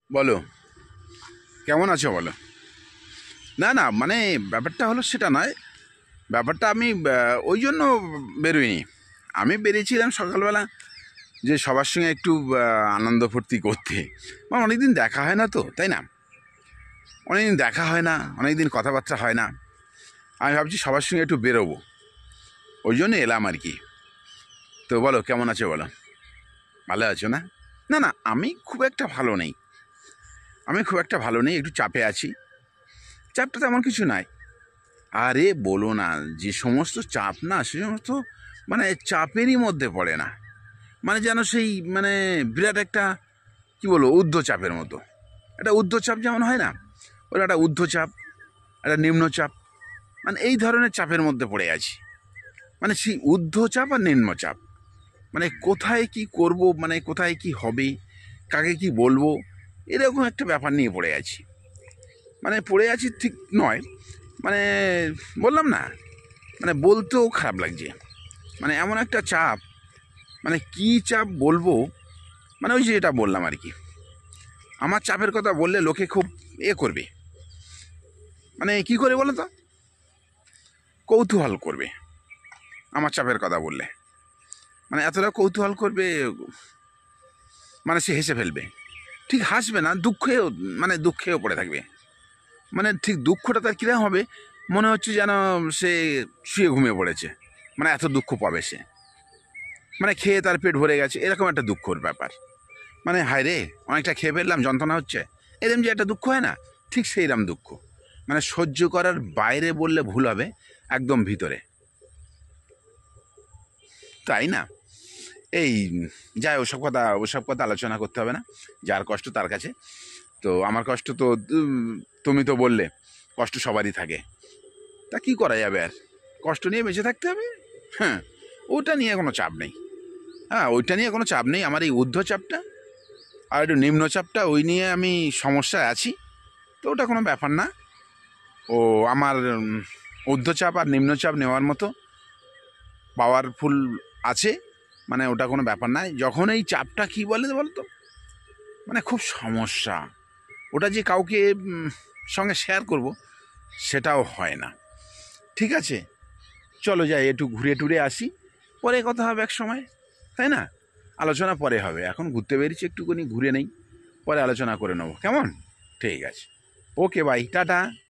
বলো, কেমন আছো বলো। না না, মানে ব্যাপারটা হলো সেটা নয়। ব্যাপারটা আমি ওই জন্য বেরোইনি। আমি বেরিয়েছিলাম সকালবেলা যে সবার সঙ্গে একটু আনন্দ ফুর্তি করতে। মানে অনেকদিন দেখা হয় না তো, তাই না? অনেকদিন দেখা হয় না, অনেকদিন কথাবার্তা হয় না। আমি ভাবছি সবার সঙ্গে একটু বেরোবো, ওই জন্য এলাম আর কি। তো বলো, কেমন আছো বলো। ভালো আছো না? না না, আমি খুব একটা ভালো নেই। আমি খুব একটা ভালো নেই, একটু চাপে আছি। চাপটা তেমন কিছু নাই। আরে বলো না, যে সমস্ত চাপ না, সে সমস্ত মানে চাপেরই মধ্যে পড়ে না। মানে যেন সেই মানে বিরাট একটা কি বলবো ঊর্ধ্বচাপের মতো। একটা ঊর্ধ্বচাপ যেমন হয় না, ওরা একটা ঊর্ধ্বচাপ, একটা নিম্নচাপ, মানে এই ধরনের চাপের মধ্যে পড়ে আছি। মানে সেই ঊর্ধ্বচাপ আর নিম্নচাপ, মানে কোথায় কি করব, মানে কোথায় কি হবে, কাকে কি বলবো, এরকম একটা ব্যাপার নিয়ে পড়ে আছি। মানে পড়ে আছি ঠিক নয়, মানে বললাম না, মানে বলতেও খারাপ লাগছে। মানে এমন একটা চাপ, মানে কি চাপ বলবো। মানে ওই যে এটা বললাম আর কি, আমার চাপের কথা বললে লোকে খুব করবে, মানে কি করে বলো তো, কৌতূহল করবে আমার চাপের কথা বললে। মানে এতটা কৌতূহল করবে, মানে সে হেসে ফেলবে। ঠিক হাসবে না, দুঃখেও, মানে দুঃখেও পড়ে থাকবে। মানে ঠিক দুঃখটা তার কীরকম হবে, মনে হচ্ছে যেন সে শুয়ে ঘুমিয়ে পড়েছে। মানে এত দুঃখ পাবে সে, মানে খেয়ে তার পেট ভরে গেছে, এরকম একটা দুঃখর ব্যাপার। মানে হায় রে, অনেকটা খেয়ে ফেললাম, যন্ত্রণা হচ্ছে, এরম যে একটা দুঃখ হয় না, ঠিক সেইরকম দুঃখ। মানে সহ্য করার বাইরে বললে ভুল হবে, একদম ভিতরে, তাই না? এই যাই, ওসব কথা আলোচনা করতে হবে না। যার কষ্ট তার কাছে। তো আমার কষ্ট তো তুমি তো বললে কষ্ট সবারই থাকে, তা কি করা যাবে আর, কষ্ট নিয়ে বেঁচে থাকতে হবে। হ্যাঁ, ওটা নিয়ে কোনো চাপ নেই। হ্যাঁ, ওইটা নিয়ে কোনো চাপ নেই। আমার এই ঊর্ধ্বচাপটা আর একটু নিম্নচাপটা, ওই নিয়ে আমি সমস্যায় আছি। তো ওটা কোনো ব্যাপার না। ও আমার ঊর্ধ্বচাপ আর নিম্নচাপ নেওয়ার মতো পাওয়ারফুল আছে। মানে ওটা কোনো ব্যাপার নয়। যখন এই চাপটা কী বলে বলতো, মানে খুব সমস্যা, ওটা যে কাউকে সঙ্গে শেয়ার করব, সেটাও হয় না। ঠিক আছে, চলো যাই, একটু ঘুরে টুরে আসি, পরে কথা হবে এক সময়, তাই না? আলোচনা পরে হবে, এখন ঘুরতে বেরিয়েছি, একটুখানি ঘুরে নেই, পরে আলোচনা করে নেবো, কেমন? ঠিক আছে, ওকে, বাই, টাটা।